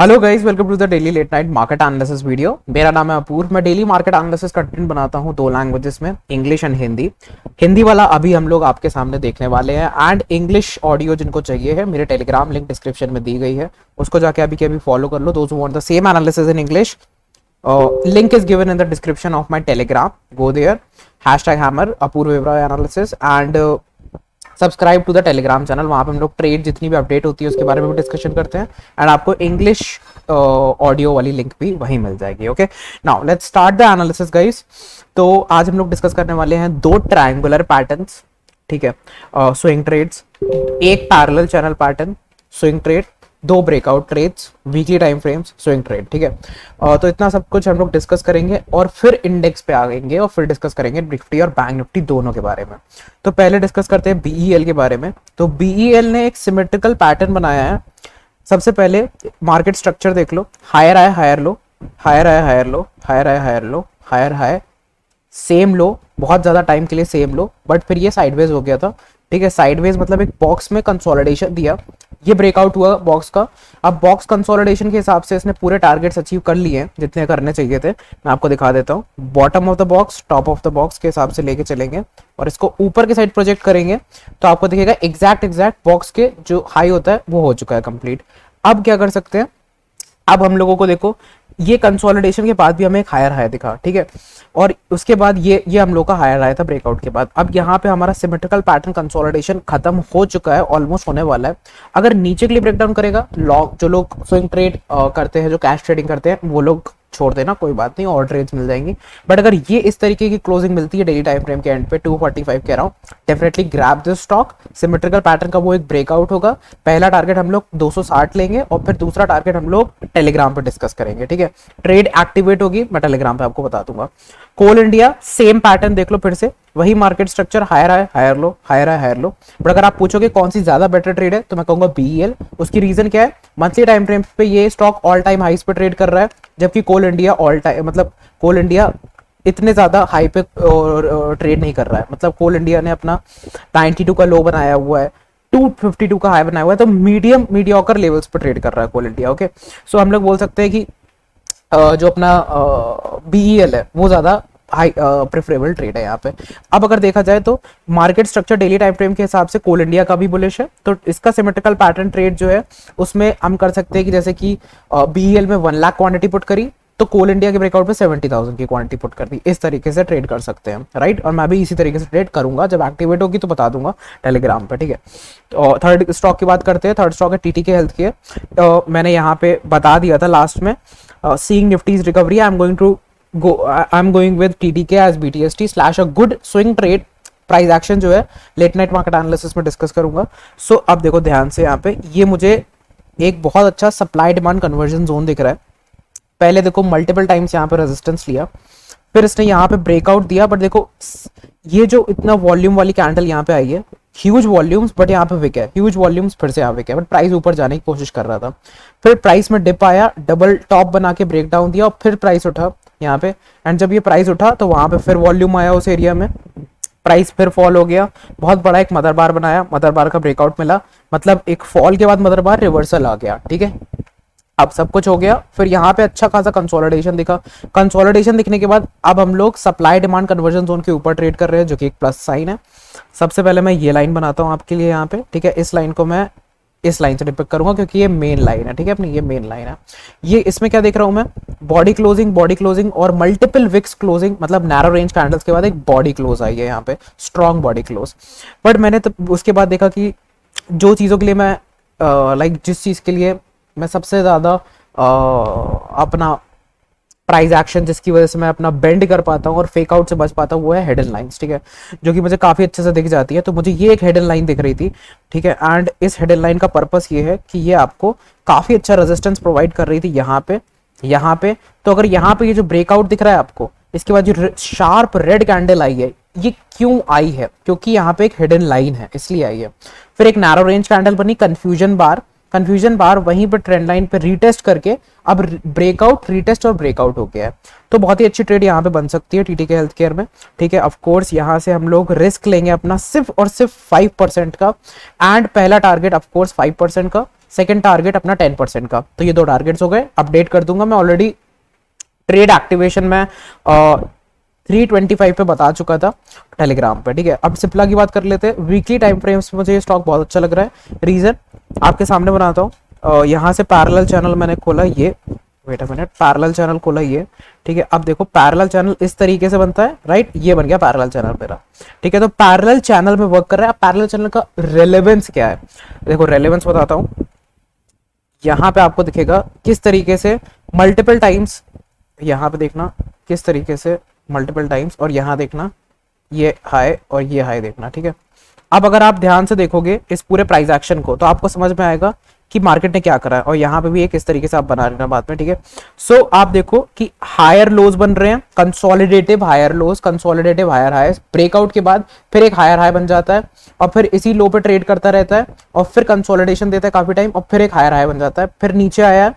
Hello guys, welcome to the daily late night market analysis video. मेरा नाम है अपूर्व। मैं डेली मार्केट एनालिसिस कंटेंट बनाता हूं दो लैंग्वेजेस में, इंग्लिश एंड हिंदी। हिंदी वाला अभी हम लोग आपके सामने देखने वाले हैं एंड इंग्लिश ऑडियो जिनको चाहिए है, मेरे टेलीग्राम लिंक डिस्क्रिप्शन में दी गई है, उसको जाके अभी के अभी फॉलो कर लो। Those who want the same analysis in English, link is given in the description of my telegram. Go there, #hammer अपूर्व विवरा analysis and subscribe to the Telegram channel. वहाँ पे हम लोग ट्रेड जितनी भी अपडेट होती है उसके बारे में भी डिस्कशन करते हैं एंड आपको इंग्लिश ऑडियो वाली लिंक भी वहीं मिल जाएगी। Okay, now let's start the analysis guys. तो आज हम लोग डिस्कस करने वाले हैं दो ट्रायंगुलर पैटर्न्स, ठीक है, स्विंग ट्रेड्स, एक parallel channel pattern swing trade, दो breakout trades, weekly time frames swing trade, ठीक है। तो इतना सब कुछ हम लोग डिस्कस करेंगे और फिर इंडेक्स पे आएंगे और फिर डिस्कस करेंगे निफ्टी और बैंक निफ्टी दोनों के बारे में। तो पहले डिस्कस करते हैं बीईएल के बारे में। तो बीईएल ने एक सिमेट्रिकल पैटर्न बनाया है। सबसे पहले मार्केट स्ट्रक्चर देख लो, higher high higher low, higher high higher low, higher high higher low, higher high same low, बहुत ज्यादा टाइम के लिए सेम लो, बट फिर ये साइडवेज हो गया था, ठीक है। साइडवेज मतलब एक बॉक्स में कंसोलिडेशन दिया, ये ब्रेकआउट हुआ बॉक्स का। अब बॉक्स कंसोलिडेशन के हिसाब से इसने पूरे टारगेट्स अचीव कर लिए हैं जितने करने चाहिए थे। मैं आपको दिखा देता हूँ, bottom of the box top of the box के हिसाब से लेके चलेंगे और इसको ऊपर के साइड प्रोजेक्ट करेंगे तो आपको दिखेगा एग्जैक्ट बॉक्स के जो हाई होता है वो हो चुका है कंप्लीट। अब क्या कर सकते हैं, अब हम लोगों को देखो ये कंसोलिडेशन के बाद भी हमें एक हायर हाई दिखा, ठीक है, और उसके बाद ये हम लोग का हायर हाई था ब्रेकआउट के बाद। अब यहाँ पे हमारा सिमेट्रिकल पैटर्न कंसोलिडेशन खत्म हो चुका है, ऑलमोस्ट होने वाला है। अगर नीचे के लिए ब्रेकडाउन करेगा, लॉन्ग जो लोग स्विंग ट्रेड करते हैं, जो कैश ट्रेडिंग करते हैं, वो लोग छोड़ देना, कोई बात नहीं, और ट्रेड्स मिल जाएंगी। बट अगर ये इस तरीके की क्लोजिंग मिलती है डेली टाइम फ्रेम के एंड पे 245 के around, definitely grab this stock. Symmetrical pattern का वो एक ब्रेकआउट होगा। पहला टारगेट हम लोग 260 लेंगे और फिर दूसरा टारगेट हम लोग टेलीग्राम पे डिस्कस करेंगे, ठीक है। ट्रेड एक्टिवेट होगी, मैं टेलीग्राम पे आपको बता दूंगा। कोल इंडिया सेम पैटर्न देख लो, फिर से वही market structure, higher high higher low, higher high higher low. But अगर आप पूछोगे कौन सी ज्यादा बेटर ट्रेड है तो मैं कहूंगा बीईएल। उसकी रीजन क्या है, मंथली टाइम फ्रेम पे ये स्टॉक ऑल टाइम हाईस पे ट्रेड कर रहा है, जबकि कोल इंडिया ऑल टाइम मतलब कोल इंडिया इतने ज्यादा हाई पे ट्रेड नहीं कर रहा है। मतलब कोल इंडिया ने अपना 92 का लो बनाया हुआ है, 252 का हाई बनाया हुआ है, तो मीडियम मीडियोकर लेवल्स पे ट्रेड कर रहा है कोल इंडिया। ओके, सो हम लोग बोल सकते हैं कि जो अपना बीईएल है वो ज्यादा हाई प्रेफरेबल ट्रेड है यहाँ पे। अब अगर देखा जाए तो market structure daily time frame के हिसाब से कोल इंडिया का भी बुलिश है, तो इसका सिमेट्रिकल पैटर्न ट्रेड जो है उसमें हम कर सकते हैं कि जैसे कि बीईएल में 1 लाख क्वांटिटी पुट करी तो कोल इंडिया के ब्रेकआउट पे 70,000 की क्वांटिटी पुट कर दी। इस तरीके से ट्रेड कर सकते हैं, राइट। और मैं भी इसी तरीके से ट्रेड करूंगा, जब एक्टिवेट होगी तो बता दूंगा टेलीग्राम पे, ठीक है। तो थर्ड स्टॉक की बात करते हैं। थर्ड स्टॉक है टीटीके हेल्थ केयर। मैंने यहाँ पे बता दिया था लास्ट में, seeing Nifty's recovery, I am going with TTK as BTST / a good swing trade. Price action जो है लेट नाइट मार्केट एनालिसिस में डिस्कस करूंगा। सो अब देखो ध्यान से, यहाँ पे ये मुझे एक बहुत अच्छा सप्लाई डिमांड कन्वर्जन जोन दिख रहा है। पहले देखो मल्टीपल टाइम्स यहाँ पे रेजिस्टेंस लिया, फिर इसने यहाँ पे ब्रेकआउट दिया, बट देखो ये जो इतना वॉल्यूम वाली कैंडल यहाँ पे आई है, ह्यूज वॉल्यूम्स, बट यहाँ पे विक है, ह्यूज वॉल्यूम्स, फिर से यहाँ विक है, बट प्राइस ऊपर जाने की कोशिश कर रहा था। फिर प्राइस में डिप आया, डबल टॉप बना के ब्रेक डाउन दिया और फिर प्राइस उठा यहाँ पे। एंड जब ये प्राइस उठा तो वहां पे फिर वॉल्यूम आया उस एरिया में, प्राइस फिर फॉल हो गया, बहुत बड़ा एक मदर बार बनाया, मदर बार का ब्रेकआउट मिला, मतलब एक फॉल के बाद मदर बार रिवर्सल आ गया, ठीक है। अब सब कुछ हो गया, फिर यहाँ पे अच्छा खासा कंसोलिडेशन दिखा। कंसोलिडेशन दिखने के बाद अब हम लोग सप्लाई डिमांड कन्वर्जन जोन के ऊपर ट्रेड कर रहे हैं, जो कि एक प्लस साइन है। सबसे पहले मैं ये लाइन बनाता हूँ आपके लिए यहाँ पे, ठीक है। इस लाइन को मैं इस लाइन से डिपिक्ट करूंगा क्योंकि ये मेन लाइन है, ठीक है, अपनी ये मेन लाइन है। ये इसमें क्या देख रहा हूं मैं, बॉडी क्लोजिंग और मल्टीपल विक्स क्लोजिंग, मतलब नैरो रेंज कैंडल्स के बाद एक बॉडी क्लोज आई है यहाँ पे, स्ट्रॉन्ग बॉडी क्लोज। बट मैंने तो उसके बाद देखा कि जो चीज़ों के लिए मैं जिस चीज़ के लिए मैं सबसे ज़्यादा अपना प्राइस एक्शन, जिसकी वजह से मैं अपना बेंड कर पाता हूँ और फेक आउट से बच पाता हूँ, वो है हिडन लाइंस, ठीक है, जो कि मुझे काफ़ी अच्छे से दिख जाती है। तो मुझे ये एक हिडन लाइन दिख रही थी, ठीक है। एंड इस हिडन लाइन का पर्पस ये है कि ये आपको काफ़ी अच्छा रेजिस्टेंस प्रोवाइड कर रही थी यहाँ पे। तो अगर यहाँ पे ये जो ब्रेकआउट दिख रहा है आपको, इसके बाद जो शार्प रेड कैंडल आई है, ये क्यों आई है, क्योंकि यहाँ पे एक हिडन लाइन है, इसलिए आई है। फिर एक नैरो रेंज कैंडल बनी, कंफ्यूजन बार वहीं पर ट्रेंड लाइन पे रीटेस्ट करके अब ब्रेकआउट, रीटेस्ट और ब्रेकआउट हो गया है। तो बहुत ही अच्छी ट्रेड यहाँ पे बन सकती है टीटीके हेल्थ केयर में, ठीक है। ऑफ कोर्स यहाँ से हम लोग रिस्क लेंगे अपना सिर्फ और सिर्फ 5% का, एंड पहला टारगेट ऑफ कोर्स 5% का, सेकंड टारगेट अपना 10% का। तो ये 2 टारगेट्स हो गए, अपडेट कर दूंगा मैं। ऑलरेडी ट्रेड एक्टिवेशन में 325 पे बता चुका था टेलीग्राम पे, ठीक है। अब सिप्ला की बात कर लेते हैं। वीकली टाइम फ्रेम्स में मुझे ये स्टॉक बहुत अच्छा लग रहा है। रीजन आपके सामने बनाता हूँ। यहाँ से पैरेलल चैनल मैंने खोला, ये wait a minute, parallel channel खोला ये, ठीक है। अब देखो पैरेलल चैनल इस तरीके से बनता है, राइट, ये बन गया पैरेलल चैनल मेरा, ठीक है। तो पैरेलल चैनल में वर्क कर रहा है। पैरेलल चैनल का रेलेवेंस क्या है, देखो रेलेवेंस बताता हूँ। यहाँ पे आपको दिखेगा किस तरीके से मल्टीपल टाइम्स, यहाँ पे देखना किस तरीके से मल्टीपल टाइम्स, और यहाँ देखना ये हाई और ये हाई देखना, ठीक है। अब अगर आप ध्यान से देखोगे इस पूरे प्राइस एक्शन को, तो आपको समझ में आएगा कि मार्केट ने क्या करा है। और यहाँ पे भी एक इस तरीके से आप बना रहे हैं बाद में, ठीक है। सो आप देखो कि हायर लोज बन रहे हैं, consolidative higher lows, consolidative higher highs, breakout के बाद फिर एक हायर हाई बन जाता है और फिर इसी लो पे ट्रेड करता रहता है और फिर कंसोलिडेशन देता है काफी टाइम और फिर एक हायर हाई बन जाता है, फिर नीचे आया,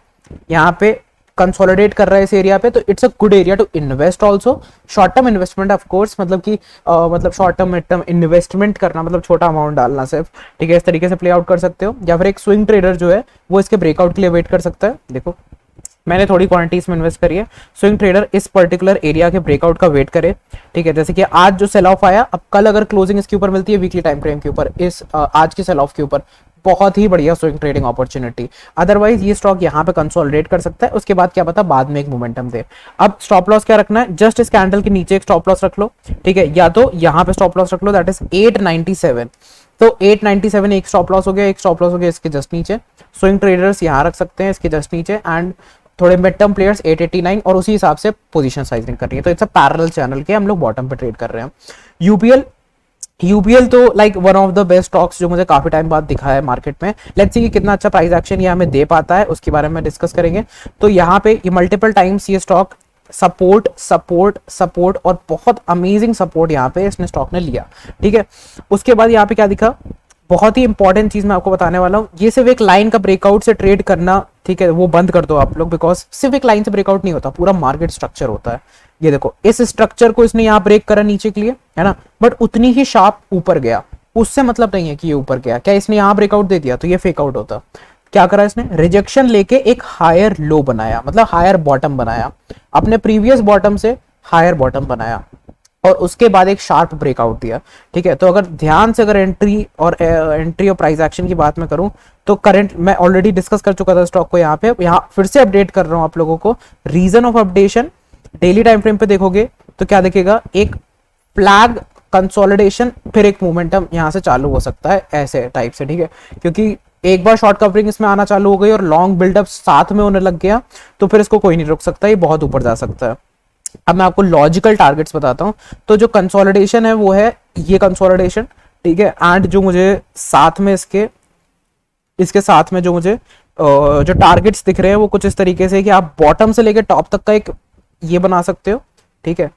यहाँ पे कंसोलिडेट कर रहा है इस एरिया पे। तो it's a good area to invest also. Short term investment of course, मतलब कि मतलब short term mid term investment करना, मतलब छोटा अमाउंट डालना सिर्फ, ठीक है। इस तरीके से प्ले आउट कर सकते हो। या फिर एक स्विंग ट्रेडर जो है वो इसके ब्रेकआउट के लिए वेट कर सकता है। देखो मैंने थोड़ी क्वांटिटीज में इन्वेस्ट करी है। स्विंग ट्रेडर इस पर्टिकुलर एरिया के ब्रेकआउट का वेट करे, ठीक है। जैसे कि आज जो सेल ऑफ आया, अब कल अगर क्लोजिंग इसके ऊपर मिलती है वीकली टाइम फ्रेम के ऊपर, इस आज के सेल ऑफ के ऊपर, बहुत ही बढ़िया स्विंग ट्रेडिंग अपॉर्चुनिटी। अदरवाइज ये स्टॉक यहाँ पे कंसोलिडेट कर सकता है, उसके बाद क्या पता बाद में एक मोमेंटम दे। अब स्टॉप लॉस क्या रखना है, जस्ट इस कैंडल के नीचे एक स्टॉप लॉस रख लो, ठीक है, या तो यहाँ पे स्टॉप लॉस रख लो, दैट इज 897। तो 897 एक स्टॉप लॉस हो गया, एक स्टॉप लॉस हो गया इसके जस्ट नीचे। स्विंग ट्रेडर्स यहाँ रख सकते हैं इसके जस्ट नीचे, एंड थोड़े मिड टर्म प्लेयर्स 889, और उसी हिसाब से पोजीशन साइजिंग करनी है। तो इट्स अ पैरेलल चैनल के हम लोग बॉटम पे ट्रेड कर रहे हैं। यूपीएल तो like one of the best stocks जो मुझे काफी टाइम बाद दिखा है मार्केट में। लेट्स सी कि कितना अच्छा प्राइस एक्शन ये हमें दे पाता है, उसके बारे में डिस्कस करेंगे। तो यहाँ पे ये मल्टीपल टाइम्स ये स्टॉक सपोर्ट सपोर्ट सपोर्ट और बहुत अमेजिंग सपोर्ट यहाँ पे इसने स्टॉक ने लिया, ठीक है। उसके बाद यहाँ पे क्या दिखा, बहुत ही इंपॉर्टेंट चीज मैं आपको बताने वाला हूँ। ये सिर्फ एक लाइन का ब्रेकआउट से ट्रेड करना, ठीक है, वो बंद कर दो आप लोग, बिकॉज सिर्फ एक लाइन से ब्रेकआउट नहीं होता, पूरा मार्केट स्ट्रक्चर होता है। ये देखो इस स्ट्रक्चर को इसने यहाँ ब्रेक करा नीचे के लिए, है ना, बट उतनी ही शार्प ऊपर गया, उससे मतलब नहीं है कि ये ऊपर गया। क्या इसने यहाँ ब्रेकआउट दे दिया तो ये फेक आउट होता। क्या करा इसने, रिजेक्शन लेके एक हायर लो बनाया, मतलब हायर बॉटम बनाया, अपने प्रीवियस बॉटम से हायर बॉटम बनाया और उसके बाद एक शार्प ब्रेकआउट दिया, ठीक है। तो अगर ध्यान से अगर एंट्री और प्राइस एक्शन की बात मैं करूं, तो करंट मैं ऑलरेडी डिस्कस कर चुका था स्टॉक को, यहाँ फिर से अपडेट कर रहा हूं आप लोगों को। Reason of updation, daily time frame पे देखोगे तो क्या दिखेगा, एक फ्लैग कंसोलिडेशन, फिर एक मोमेंटम यहाँ से चालू हो सकता है ऐसे टाइप से, ठीक है। क्योंकि एक बार शॉर्ट कवरिंग इसमें आना चालू हो गई और लॉन्ग बिल्डअप साथ में होने लग गया, तो फिर इसको कोई नहीं रोक सकता, ये बहुत ऊपर जा सकता है। अब मैं आपको लॉजिकल टारगेट्स बताता हूं। तो जो कंसोलिडेशन है वो है ये कंसोलिडेशन, ठीक है। एंड जो मुझे साथ में इसके साथ में जो मुझे जो टारगेट्स दिख रहे हैं वो कुछ इस तरीके से कि आप बॉटम से लेकर टॉप तक का एक ये बना सकते हो, ठीक है।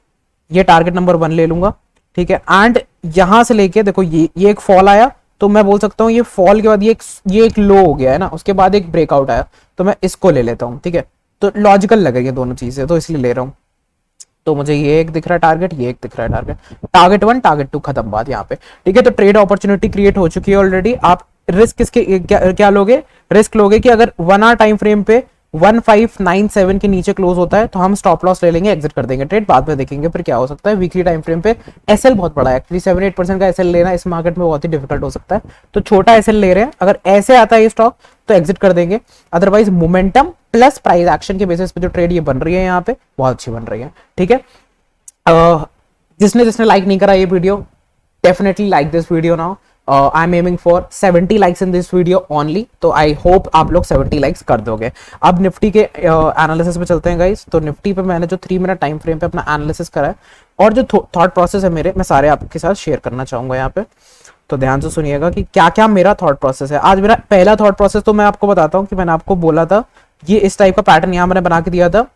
ये टारगेट नंबर 1 ले लूंगा, ठीक है। एंड यहां से लेके देखो ये एक फॉल आया, तो मैं बोल सकता हूँ ये फॉल के बाद ये एक लो हो गया है ना, उसके बाद एक ब्रेकआउट आया, तो मैं इसको ले लेता हूँ, ठीक है। तो लॉजिकल लगे ये दोनों चीजें, तो इसलिए ले रहा हूँ। तो मुझे ये एक दिख रहा है टारगेट, ये एक दिख रहा है टारगेट, टारगेट 1 टारगेट 2 खत्म बात यहाँ पे, ठीक है। तो ट्रेड अपॉर्चुनिटी क्रिएट हो चुकी है ऑलरेडी। आप रिस्क इसके क्या लोगे, रिस्क लोगे कि अगर 1 आवर टाइम फ्रेम पे 1597 के नीचे क्लोज होता है तो हम स्टॉप लॉस ले लेंगे, एग्जिट कर देंगे ट्रेड, बाद में देखेंगे फिर क्या हो सकता है। वीकली टाइम फ्रेम पे एसएल बहुत बड़ा है, एक्चुअली 7-8% का एसएल लेना इस मार्केट में बहुत ही डिफिकल्ट हो सकता है, तो छोटा एसएल ले रहे हैं। अगर ऐसे आता है ये स्टॉक तो एग्जिट कर देंगे, otherwise momentum plus price action के बेसिस पे जो ट्रेड ये बन रही है यहाँ पे बहुत अच्छी बन रही है, ठीक है। जिसने लाइक नहीं करा ये video, definitely like this video now. I am aiming for 70 likes in this video only, तो आई होप आप लोग 70 लाइक्स कर दोगे। अब निफ्टी के एनालिसिस पे चलते हैं गाइस। तो निफ्टी पे मैंने जो 3 मिनट टाइम फ्रेम पे अपना एनालिसिस करा है और जो थॉट प्रोसेस है मेरे, मैं सारे आपके साथ शेयर करना चाहूंगा यहाँ पे। तो ध्यान से सुनिएगा कि क्या क्या मेरा थॉट प्रोसेस है। आज मेरा पहला थॉट प्रोसेस तो मैं आपको बताता हूँ कि मैंने आपको बोला था ये इस टाइप का पैटर्न यहाँ मैंने बना के दिया था,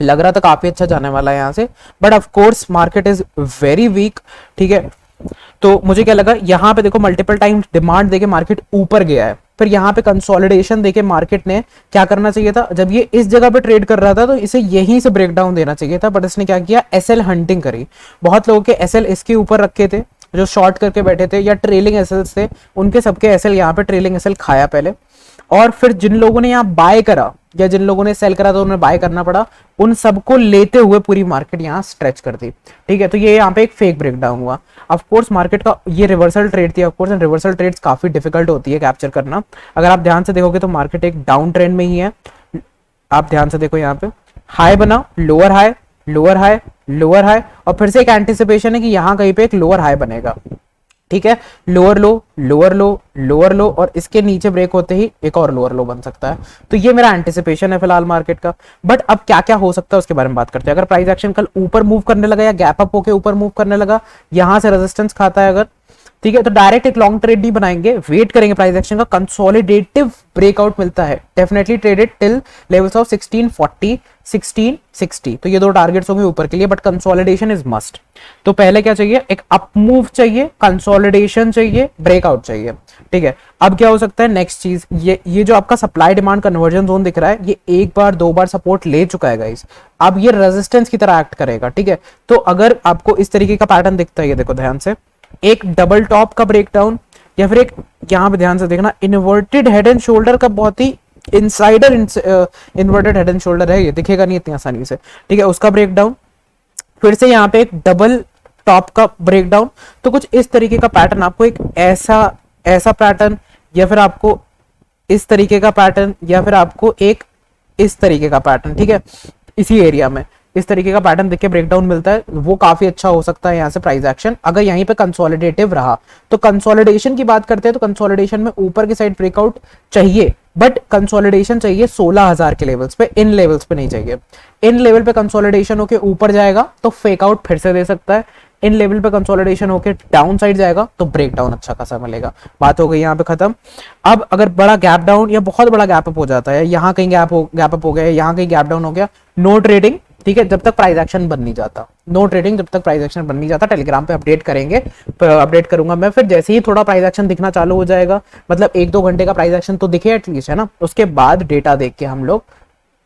लग रहा था काफी अच्छा जाने वाला है यहाँ से, but of course market is very weak, ठीक है। तो मुझे क्या लगा, यहाँ पे देखो मल्टीपल टाइम डिमांड देके मार्केट ऊपर गया है, फिर यहाँ पे कंसोलिडेशन देके मार्केट ने क्या करना चाहिए था, जब ये इस जगह पे ट्रेड कर रहा था तो इसे यहीं से ब्रेकडाउन देना चाहिए था, बट इसने क्या किया, एसएल हंटिंग करी। बहुत लोगों के एसएल इसके ऊपर रखे थे जो शॉर्ट करके बैठे थे या ट्रेलिंग एसएल थे, उनके सबके एसएल यहाँ पे ट्रेलिंग एसएल खाया पहले, और फिर जिन लोगों ने यहाँ बाय करा या जिन लोगों ने सेल करा तो उन्हें बाय करना पड़ा, उन सबको लेते हुए पूरी मार्केट यहाँ स्ट्रेच कर दी। ठीक है, तो ये यहाँ पे एक फेक ब्रेकडाउन हुआ। ऑफ कोर्स मार्केट का ये रिवर्सल ट्रेड थी, ऑफ कोर्स रिवर्सल ट्रेड्स काफी डिफिकल्ट होती है कैप्चर करना। अगर आप ध्यान से देखोगे तो मार्केट एक डाउन ट्रेंड में ही है। आप ध्यान से देखो, यहाँ पे हाई बना, lower high, lower high, lower high, और फिर से एक एंटिसिपेशन है कि यहाँ कहीं पे एक लोअर हाई बनेगा। ठीक है, लोअर लो, लोअर लो, लोअर लो, और इसके नीचे ब्रेक होते ही एक और लोअर लो बन सकता है। तो ये मेरा एंटिसिपेशन है फिलहाल मार्केट का। बट अब क्या क्या हो सकता है उसके बारे में बात करते हैं। अगर प्राइस एक्शन कल ऊपर मूव करने लगा या गैप अप होके ऊपर मूव करने लगा, यहां से रेजिस्टेंस खाता है अगर, ठीक है, तो डायरेक्ट एक लॉन्ग ट्रेड नहीं बनाएंगे, वेट करेंगे प्राइस एक्शन का। कंसोलिडेटिव ब्रेकआउट मिलता है, definitely traded till levels of 1640, 1660। तो ये दो टारगेट्स होंगे ऊपर के लिए, बट कंसोलिडेशन इज मस्ट। तो पहले क्या चाहिए, एक अप मूव चाहिए, कंसोलिडेशन चाहिए, ब्रेकआउट चाहिए। ठीक है, अब क्या हो सकता है नेक्स्ट चीज, ये जो आपका सप्लाई डिमांड कन्वर्जन जोन दिख रहा है, ये एक बार दो बार सपोर्ट ले चुका है गाइस, अब ये रेजिस्टेंस की तरह एक्ट करेगा। ठीक है, तो अगर आपको इस तरीके का पैटर्न दिखता है, ये देखो ध्यान से, एक डबल टॉप का ब्रेकडाउन, या फिर एक यहां पे ध्यान से देखना इन्वर्टेड हेड एंड शोल्डर का, बहुत ही insider inverted head and shoulder है, ये दिखेगा नहीं इतनी आसानी से। ठीक है, उसका ब्रेकडाउन, फिर से यहाँ पे एक डबल टॉप का ब्रेकडाउन। तो कुछ इस तरीके का पैटर्न, आपको एक ऐसा पैटर्न, या फिर आपको इस तरीके का पैटर्न, या फिर आपको एक इस तरीके का पैटर्न, ठीक है, इसी एरिया में इस तरीके का पैटर्न देख के ब्रेकडाउन मिलता है, वो काफी अच्छा हो सकता है यहाँ से प्राइस एक्शन। अगर यहीं पे कंसोलिडेटिव रहा, तो कंसोलिडेशन की बात करते हैं, तो कंसोलिडेशन में ऊपर की साइड ब्रेकआउट चाहिए, बट कंसोलिडेशन चाहिए 16,000 के लेवल्स पे, इन लेवल्स पे नहीं चाहिए। इन लेवल पे कंसोलिडेशन होके ऊपर जाएगा तो फेक आउट फिर से दे सकता है, इन लेवल पे कंसोलिडेशन होके डाउन साइड जाएगा तो ब्रेकडाउन अच्छा खासा मिलेगा। बात हो गई यहाँ पे खत्म। अब अगर बड़ा गैप डाउन या बहुत बड़ा गैप अप हो जाता है, यहाँ कहीं गैप अप हो गया, यहाँ कहीं गैप डाउन हो गया, नो ट्रेडिंग। ठीक है, जब तक प्राइस एक्शन बन नहीं जाता, नो ट्रेडिंग जब तक प्राइस एक्शन बन नहीं जाता। टेलीग्राम पे अपडेट करेंगे, अपडेट करूंगा मैं, फिर जैसे ही थोड़ा प्राइस एक्शन दिखना चालू हो जाएगा, मतलब 1-2 घंटे का प्राइस एक्शन तो दिखे एटलीस्ट, है ना, उसके बाद डेटा देख के हम लोग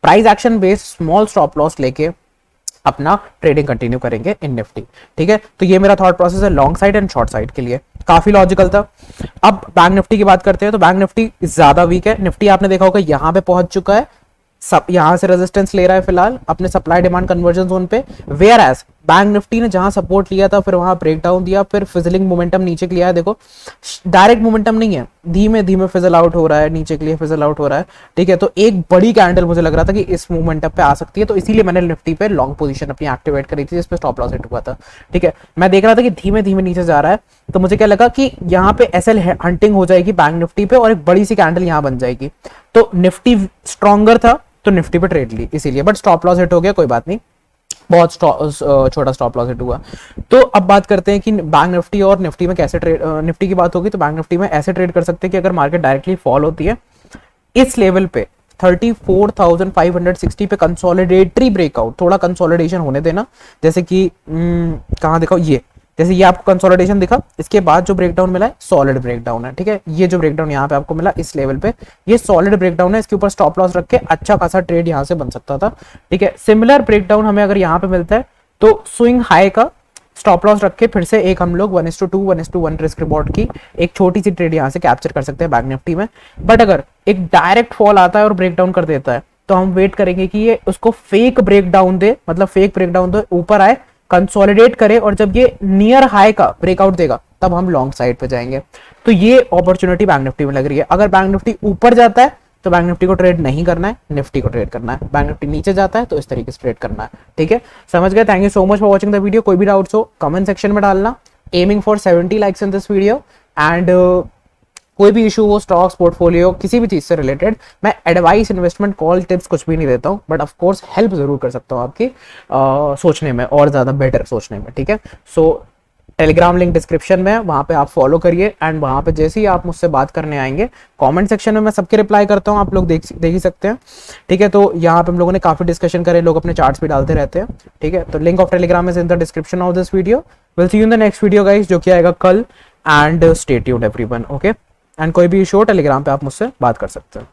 price action based small stop loss लेके अपना ट्रेडिंग कंटिन्यू करेंगे इन निफ्टी। ठीक है, तो ये मेरा थॉट प्रोसेस है long side and short side के लिए, काफी लॉजिकल था। अब बैंक निफ्टी की बात करते हैं, तो बैंक निफ्टी ज्यादा वीक है। निफ्टी आपने देखा होगा यहां पे पहुंच चुका है, सब यहां से रेजिस्टेंस ले रहा है फिलहाल अपने सप्लाई डिमांड कन्वर्जन जोन पे, वेयर एज बैंक निफ्टी ने जहां सपोर्ट लिया था, फिर वहां ब्रेकडाउन दिया, फिर फिजलिंग मोमेंटम नीचे के लिए आया। देखो डायरेक्ट मोमेंटम नहीं है, धीमे धीमे फिजल आउट हो रहा है, नीचे के लिए फिजल आउट हो रहा है। ठीक है, तो एक बड़ी कैंडल मुझे लग रहा था कि इस मोमेंटम पे आ सकती है, तो इसीलिए मैंने निफ्टी पे लॉन्ग पोजीशन अपनी एक्टिवेट करी थी, जिसपे स्टॉप लॉस हिट हुआ था। ठीक है, मैं देख रहा था कि धीमे धीमे नीचे जा रहा है, तो मुझे क्या लगा कि यहाँ पे एसएल हंटिंग हो जाएगी बैंक निफ्टी पे, और एक बड़ी सी कैंडल यहाँ बन जाएगी, तो निफ्टी स्ट्रॉन्गर था तो निफ्टी पे ट्रेड ली इसीलिए, बट स्टॉप लॉस हिट हो गया, कोई बात नहीं, बहुत छोटा स्टॉप लॉस हिट हुआ। तो अब बात करते हैं कि बैंक निफ्टी और निफ्टी में कैसे ट्रेड, निफ्टी की बात होगी तो बैंक निफ्टी में ऐसे ट्रेड कर सकते हैं कि अगर मार्केट डायरेक्टली फॉल होती है इस लेवल पे 34,560 पे कंसोलिडेटरी ब्रेकआउट, थोड़ा कंसोलिडेशन होने देना, जैसे कि कहां दिखाओ, ये जैसे ये आपको कंसोलिडेशन दिखा, इसके बाद जो ब्रेकडाउन मिला है सॉलिड ब्रेकडाउन है। ठीक है, ये जो ब्रेकडाउन यहाँ पे आपको मिला इस लेवल पे, ये सॉलिड ब्रेकडाउन है, इसके ऊपर स्टॉप लॉस रख के अच्छा खासा ट्रेड यहाँ से बन सकता था। ठीक है, सिमिलर ब्रेकडाउन हमें अगर यहाँ पे मिलता है तो स्विंग हाई का स्टॉप लॉस रख के फिर से एक हम लोग 1:2 1:1 रिस्क रिवॉर्ड की एक छोटी सी ट्रेड यहाँ से कैप्चर कर सकते हैं बैंक निफ्टी में। बट अगर एक डायरेक्ट फॉल आता है और ब्रेकडाउन कर देता है, तो हम वेट करेंगे कि ये उसको फेक ब्रेकडाउन दे, मतलब फेक ब्रेकडाउन दे, ऊपर आए, कंसोलिडेट करे, और जब ये नियर हाई का ब्रेकआउट देगा तब हम लॉन्ग साइड पे जाएंगे। तो ये अपॉर्चुनिटी बैंक निफ्टी में लग रही है। अगर बैंक निफ्टी ऊपर जाता है तो बैंक निफ्टी को ट्रेड नहीं करना है, निफ्टी को ट्रेड करना है। बैंक निफ्टी नीचे जाता है तो इस तरीके से ट्रेड करना है। ठीक है, समझ गए। Thank you so much for watching the video. कोई भी डाउट्स हो कमेंट सेक्शन में डालना। Aiming for 70 likes in this video, and कोई भी इशू हो स्टॉक्स पोर्टफोलियो किसी भी चीज से रिलेटेड, मैं एडवाइस इन्वेस्टमेंट कॉल टिप्स कुछ भी नहीं देता हूँ, बट ऑफ कोर्स हेल्प जरूर कर सकता हूँ आपकी सोचने में और ज्यादा बेटर सोचने में। ठीक है, सो टेलीग्राम लिंक डिस्क्रिप्शन में है, वहां पे आप फॉलो करिए, एंड वहां पे जैसे ही आप मुझसे बात करने आएंगे कमेंट सेक्शन में मैं सबके रिप्लाई करता हूँ, आप लोग देख ही सकते हैं। ठीक है, तो यहाँ पे हम लोगों ने काफी डिस्कशन करे, लोग अपने चार्ट्स भी डालते रहते हैं। ठीक है, तो link of Telegram is in the description of this video. Will see you in the next video guys, जो कि आएगा कल, and stay tuned everyone. Okay, and कोई भी इशू हो टेलीग्राम पे आप मुझसे बात कर सकते हैं।